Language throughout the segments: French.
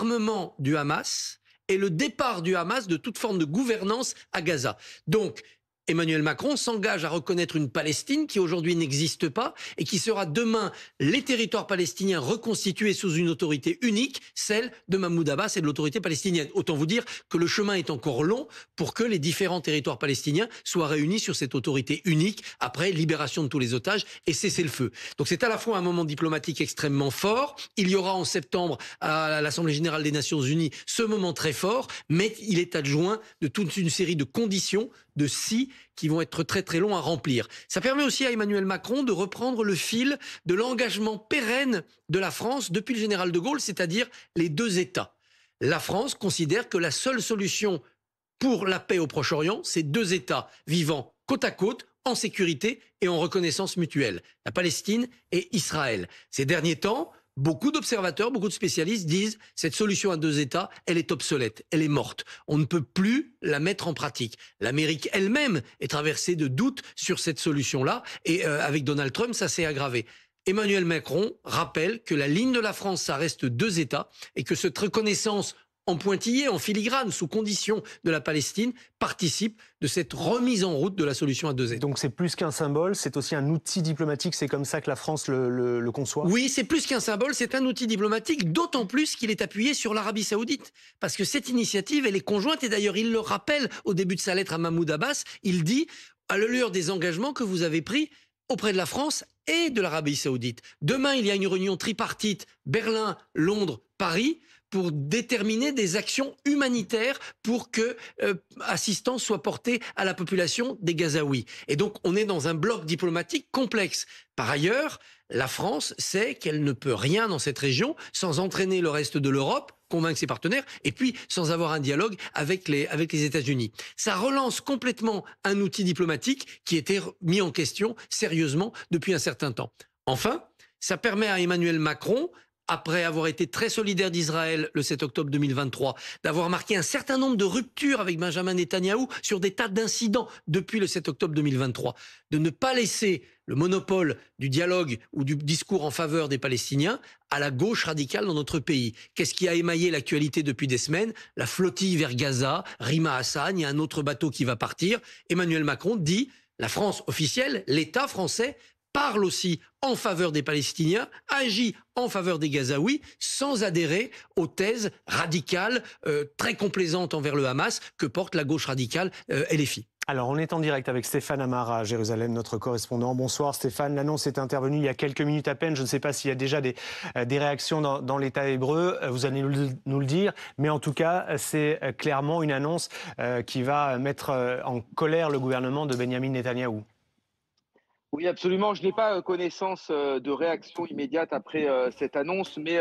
désarmement du Hamas et le départ du Hamas de toute forme de gouvernance à Gaza. Donc, Emmanuel Macron s'engage à reconnaître une Palestine qui aujourd'hui n'existe pas et qui sera demain les territoires palestiniens reconstitués sous une autorité unique, celle de Mahmoud Abbas et de l'autorité palestinienne. Autant vous dire que le chemin est encore long pour que les différents territoires palestiniens soient réunis sur cette autorité unique après libération de tous les otages et cessez-le-feu. Donc c'est à la fois un moment diplomatique extrêmement fort. Il y aura en septembre à l'Assemblée générale des Nations Unies ce moment très fort, mais il est adjoint de toute une série de conditions, de si qui vont être très très longs à remplir. Ça permet aussi à Emmanuel Macron de reprendre le fil de l'engagement pérenne de la France depuis le général de Gaulle, c'est-à-dire les deux États. La France considère que la seule solution pour la paix au Proche-Orient, c'est deux États vivant côte à côte, en sécurité et en reconnaissance mutuelle. La Palestine et Israël. Ces derniers temps, beaucoup d'observateurs, beaucoup de spécialistes disent cette solution à deux États, elle est obsolète, elle est morte. On ne peut plus la mettre en pratique. L'Amérique elle-même est traversée de doutes sur cette solution-là et avec Donald Trump, ça s'est aggravé. Emmanuel Macron rappelle que la ligne de la France, ça reste deux États et que cette reconnaissance en pointillé, en filigrane, sous condition de la Palestine, participe de cette remise en route de la solution à deux États. Donc c'est plus qu'un symbole, c'est aussi un outil diplomatique, c'est comme ça que la France le conçoit? Oui, c'est plus qu'un symbole, c'est un outil diplomatique, d'autant plus qu'il est appuyé sur l'Arabie Saoudite. Parce que cette initiative, elle est conjointe, et d'ailleurs il le rappelle au début de sa lettre à Mahmoud Abbas, il dit, à l'allure des engagements que vous avez pris auprès de la France et de l'Arabie Saoudite. Demain, il y a une réunion tripartite, Berlin, Londres, Paris, pour déterminer des actions humanitaires pour que assistance soit portée à la population des Gazaouis. Et donc, on est dans un bloc diplomatique complexe. Par ailleurs, la France sait qu'elle ne peut rien dans cette région sans entraîner le reste de l'Europe, convaincre ses partenaires, et puis sans avoir un dialogue avec les États-Unis. Ça relance complètement un outil diplomatique qui était mis en question sérieusement depuis un certain temps. Enfin, ça permet à Emmanuel Macron, après avoir été très solidaire d'Israël le 7 octobre 2023, d'avoir marqué un certain nombre de ruptures avec Benjamin Netanyahou sur des tas d'incidents depuis le 7 octobre 2023, de ne pas laisser le monopole du dialogue ou du discours en faveur des Palestiniens à la gauche radicale dans notre pays. Qu'est-ce qui a émaillé l'actualité depuis des semaines? La flottille vers Gaza, Rima Hassan, il y a un autre bateau qui va partir. Emmanuel Macron dit, la France officielle, l'État français, parle aussi en faveur des Palestiniens, agit en faveur des Gazaouis, sans adhérer aux thèses radicales, très complaisantes envers le Hamas, que porte la gauche radicale LFI. Alors, on est en direct avec Stéphane Amar à Jérusalem, notre correspondant. Bonsoir Stéphane, l'annonce est intervenue il y a quelques minutes à peine. Je ne sais pas s'il y a déjà des réactions dans l'État hébreu, vous allez nous le dire. Mais en tout cas, c'est clairement une annonce qui va mettre en colère le gouvernement de Benyamin Netanyahou. Oui, absolument. Je n'ai pas connaissance de réaction immédiate après cette annonce, mais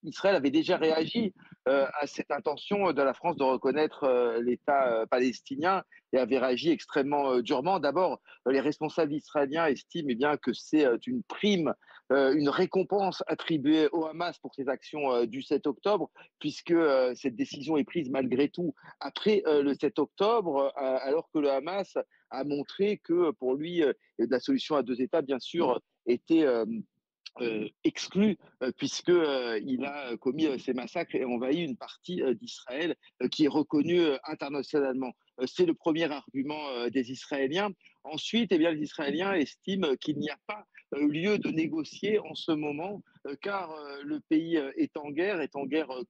Israël avait déjà réagi à cette intention de la France de reconnaître l'État palestinien et avait réagi extrêmement durement. D'abord, les responsables israéliens estiment eh bien, que c'est une prime, une récompense attribuée au Hamas pour ses actions du 7 octobre, puisque cette décision est prise malgré tout après le 7 octobre, alors que le Hamas a montré que pour lui, la solution à deux États, bien sûr, était exclu puisque il a commis ces massacres et envahi une partie d'Israël qui est reconnue internationalement. C'est le premier argument des Israéliens. Ensuite, eh bien, les Israéliens estiment qu'il n'y a pas lieu de négocier en ce moment, car le pays est en guerre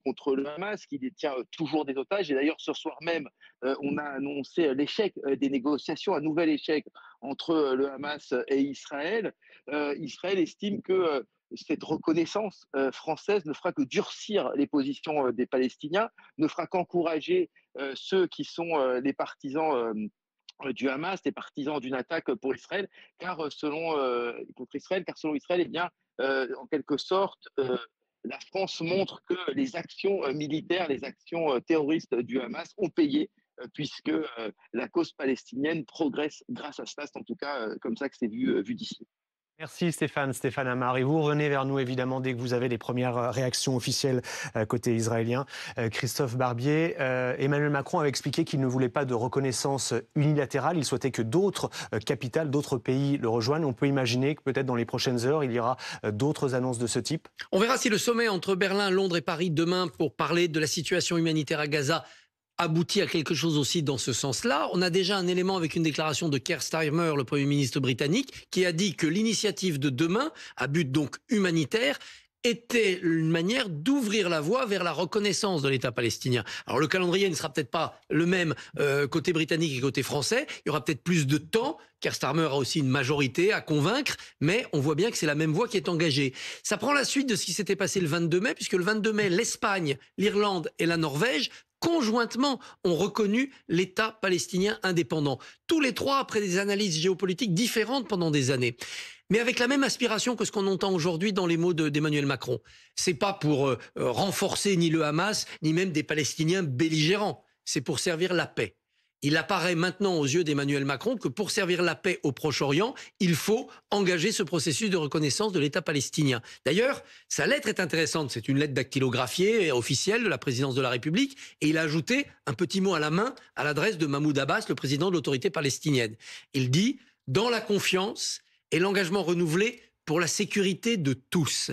contre le Hamas, qui détient toujours des otages. Et d'ailleurs, ce soir même, on a annoncé l'échec des négociations, un nouvel échec entre le Hamas et Israël. Israël estime que cette reconnaissance française ne fera que durcir les positions des Palestiniens, ne fera qu'encourager ceux qui sont les partisans du Hamas, les partisans d'une attaque pour Israël, contre Israël, car selon Israël, eh bien, en quelque sorte, la France montre que les actions militaires, les actions terroristes du Hamas ont payé, puisque la cause palestinienne progresse grâce à cela. C'est en tout cas comme ça que c'est vu d'ici. Merci Stéphane Amar. Et vous revenez vers nous évidemment dès que vous avez les premières réactions officielles côté israélien. Christophe Barbier, Emmanuel Macron avait expliqué qu'il ne voulait pas de reconnaissance unilatérale. Il souhaitait que d'autres capitales, d'autres pays le rejoignent. On peut imaginer que peut-être dans les prochaines heures, il y aura d'autres annonces de ce type. On verra si le sommet entre Berlin, Londres et Paris demain pour parler de la situation humanitaire à Gaza aboutit à quelque chose aussi dans ce sens-là. On a déjà un élément avec une déclaration de Keir Starmer, le Premier ministre britannique, qui a dit que l'initiative de demain, à but donc humanitaire, était une manière d'ouvrir la voie vers la reconnaissance de l'État palestinien. Alors le calendrier ne sera peut-être pas le même côté britannique et côté français. Il y aura peut-être plus de temps. Keir Starmer a aussi une majorité à convaincre, mais on voit bien que c'est la même voie qui est engagée. Ça prend la suite de ce qui s'était passé le 22 mai, puisque le 22 mai, l'Espagne, l'Irlande et la Norvège conjointement ont reconnu l'État palestinien indépendant. Tous les trois, après des analyses géopolitiques différentes pendant des années. Mais avec la même aspiration que ce qu'on entend aujourd'hui dans les mots d'Emmanuel Macron. C'est pas pour renforcer ni le Hamas, ni même des Palestiniens belligérants. C'est pour servir la paix. Il apparaît maintenant aux yeux d'Emmanuel Macron que pour servir la paix au Proche-Orient, il faut engager ce processus de reconnaissance de l'État palestinien. D'ailleurs, sa lettre est intéressante. C'est une lettre dactylographiée officielle de la présidence de la République. Et il a ajouté un petit mot à la main à l'adresse de Mahmoud Abbas, le président de l'autorité palestinienne. Il dit « Dans la confiance et l'engagement renouvelé pour la sécurité de tous ».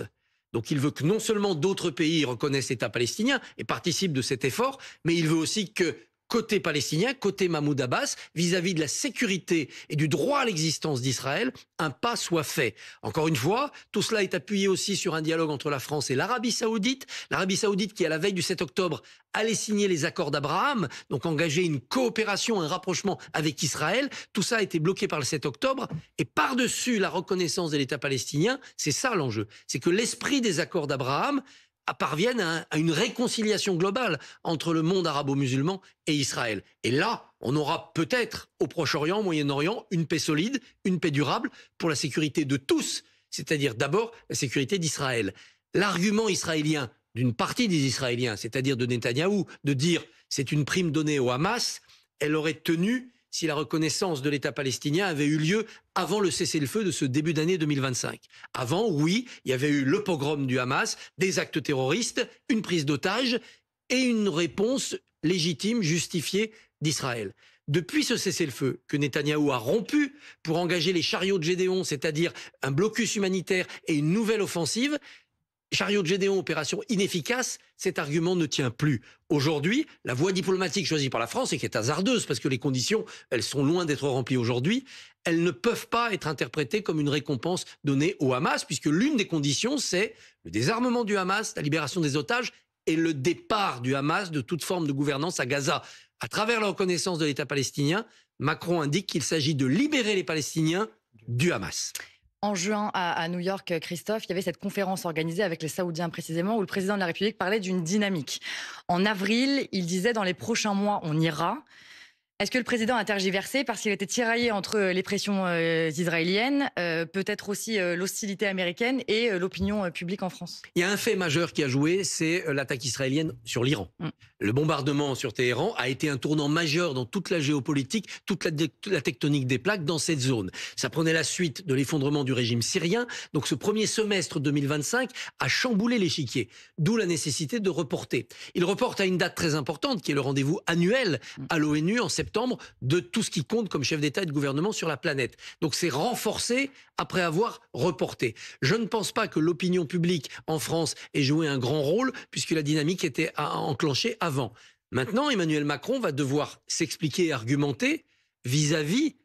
Donc il veut que non seulement d'autres pays reconnaissent l'État palestinien et participent de cet effort, mais il veut aussi que côté palestinien, côté Mahmoud Abbas, vis-à-vis de la sécurité et du droit à l'existence d'Israël, un pas soit fait. Encore une fois, tout cela est appuyé aussi sur un dialogue entre la France et l'Arabie Saoudite. L'Arabie Saoudite qui, à la veille du 7 octobre, allait signer les accords d'Abraham, donc engager une coopération, un rapprochement avec Israël. Tout ça a été bloqué par le 7 octobre. Et par-dessus la reconnaissance de l'État palestinien, c'est ça l'enjeu. C'est que l'esprit des accords d'Abraham parviennent à une réconciliation globale entre le monde arabo-musulman et Israël. Et là, on aura peut-être au Proche-Orient, au Moyen-Orient, une paix solide, une paix durable pour la sécurité de tous, c'est-à-dire d'abord la sécurité d'Israël. L'argument israélien, d'une partie des Israéliens, c'est-à-dire de Netanyahou, de dire c'est une prime donnée au Hamas, elle aurait tenu si la reconnaissance de l'État palestinien avait eu lieu avant le cessez-le-feu de ce début d'année 2025. Avant, oui, il y avait eu le pogrom du Hamas, des actes terroristes, une prise d'otages et une réponse légitime, justifiée d'Israël. Depuis ce cessez-le-feu que Netanyahou a rompu pour engager les chariots de Gédéon, c'est-à-dire un blocus humanitaire et une nouvelle offensive, chariot de Gédéon, opération inefficace, cet argument ne tient plus. Aujourd'hui, la voie diplomatique choisie par la France, et qui est hasardeuse, parce que les conditions, elles sont loin d'être remplies aujourd'hui, elles ne peuvent pas être interprétées comme une récompense donnée au Hamas, puisque l'une des conditions, c'est le désarmement du Hamas, la libération des otages et le départ du Hamas de toute forme de gouvernance à Gaza. À travers la reconnaissance de l'État palestinien, Macron indique qu'il s'agit de libérer les Palestiniens du Hamas. En juin, à New York, Christophe, il y avait cette conférence organisée avec les Saoudiens précisément, où le président de la République parlait d'une dynamique. En avril, il disait dans les prochains mois, on ira. Est-ce que le président a tergiversé parce qu'il était tiraillé entre les pressions israéliennes, peut-être aussi l'hostilité américaine et l'opinion publique en France? Il y a un fait majeur qui a joué, c'est l'attaque israélienne sur l'Iran. Le bombardement sur Téhéran a été un tournant majeur dans toute la géopolitique, toute la tectonique des plaques dans cette zone. Ça prenait la suite de l'effondrement du régime syrien. Donc ce premier semestre 2025 a chamboulé l'échiquier, d'où la nécessité de reporter. Il reporte à une date très importante qui est le rendez-vous annuel à l'ONU en septembre de tout ce qui compte comme chef d'État et de gouvernement sur la planète. Donc c'est renforcé après avoir reporté. Je ne pense pas que l'opinion publique en France ait joué un grand rôle puisque la dynamique était enclenchée avant. Maintenant, Emmanuel Macron va devoir s'expliquer et argumenter vis-à-vis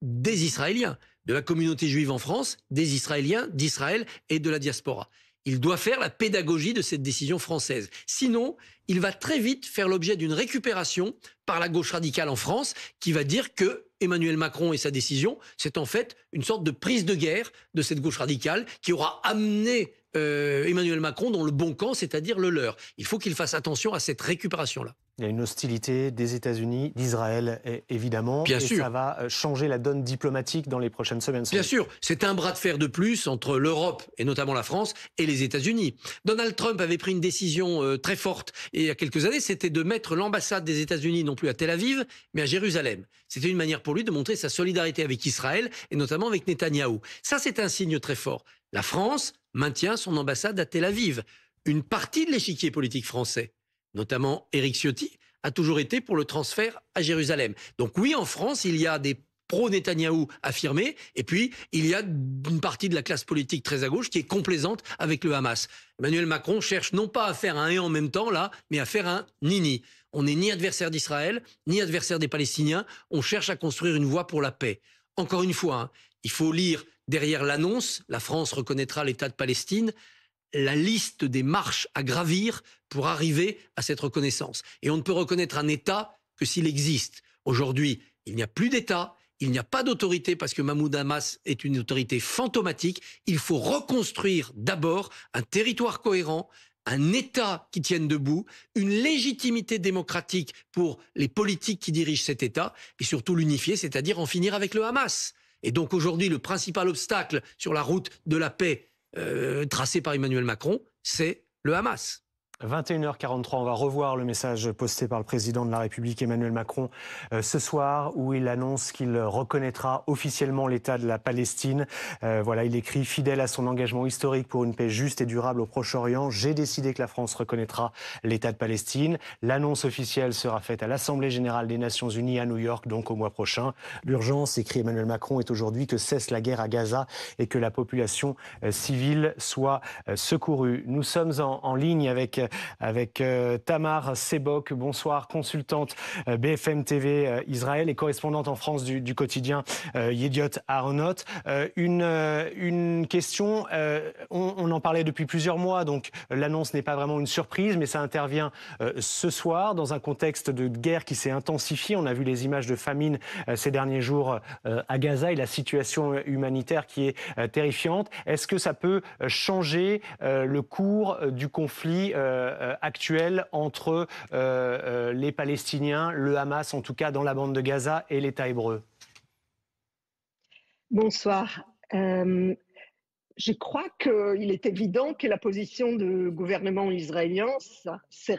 des Israéliens, de la communauté juive en France, des Israéliens, d'Israël et de la diaspora. Il doit faire la pédagogie de cette décision française. Sinon, il va très vite faire l'objet d'une récupération par la gauche radicale en France qui va dire que Emmanuel Macron et sa décision, c'est en fait une sorte de prise de guerre de cette gauche radicale qui aura amené Emmanuel Macron dans le bon camp, c'est-à-dire le leur. Il faut qu'il fasse attention à cette récupération-là. Il y a une hostilité des États-Unis, d'Israël, évidemment. Bien et sûr. ça va changer la donne diplomatique dans les prochaines semaines. Bien sûr, c'est un bras de fer de plus entre l'Europe, et notamment la France, et les États-Unis. Donald Trump avait pris une décision très forte il y a quelques années, c'était de mettre l'ambassade des États-Unis non plus à Tel Aviv, mais à Jérusalem. C'était une manière pour lui de montrer sa solidarité avec Israël, et notamment avec Netanyahou. Ça, c'est un signe très fort. La France maintient son ambassade à Tel Aviv. Une partie de l'échiquier politique français, notamment Éric Ciotti, a toujours été pour le transfert à Jérusalem. Donc oui, en France, il y a des pro-Netanyahou affirmés, et puis il y a une partie de la classe politique très à gauche qui est complaisante avec le Hamas. Emmanuel Macron cherche non pas à faire un et en même temps, là, mais à faire un ni-ni. On n'est ni adversaire d'Israël, ni adversaire des Palestiniens, on cherche à construire une voie pour la paix. Encore une fois, hein, il faut lire derrière l'annonce, la France reconnaîtra l'État de Palestine, la liste des marches à gravir pour arriver à cette reconnaissance. Et on ne peut reconnaître un État que s'il existe. Aujourd'hui, il n'y a plus d'État, il n'y a pas d'autorité parce que Mahmoud Abbas est une autorité fantomatique. Il faut reconstruire d'abord un territoire cohérent, un État qui tienne debout, une légitimité démocratique pour les politiques qui dirigent cet État et surtout l'unifier, c'est-à-dire en finir avec le Hamas. Et donc aujourd'hui, le principal obstacle sur la route de la paix tracé par Emmanuel Macron, c'est le Hamas. 21h43, on va revoir le message posté par le président de la République Emmanuel Macron ce soir où il annonce qu'il reconnaîtra officiellement l'État de la Palestine. Voilà, il écrit « Fidèle à son engagement historique pour une paix juste et durable au Proche-Orient, j'ai décidé que la France reconnaîtra l'État de Palestine. L'annonce officielle sera faite à l'Assemblée générale des Nations unies à New York, donc au mois prochain. L'urgence, écrit Emmanuel Macron, est aujourd'hui que cesse la guerre à Gaza et que la population civile soit secourue. » Nous sommes en ligne avec Tamar Sebok, bonsoir, consultante BFM TV Israël et correspondante en France du quotidien Yediot Aharonot. Une question, on en parlait depuis plusieurs mois, donc l'annonce n'est pas vraiment une surprise, mais ça intervient ce soir dans un contexte de guerre qui s'est intensifié. On a vu les images de famine ces derniers jours à Gaza et la situation humanitaire qui est terrifiante. Est-ce que ça peut changer le cours du conflit actuel entre les Palestiniens, le Hamas en tout cas dans la bande de Gaza et l'État hébreu? Bonsoir. Je crois qu'il est évident que la position du gouvernement israélien s'est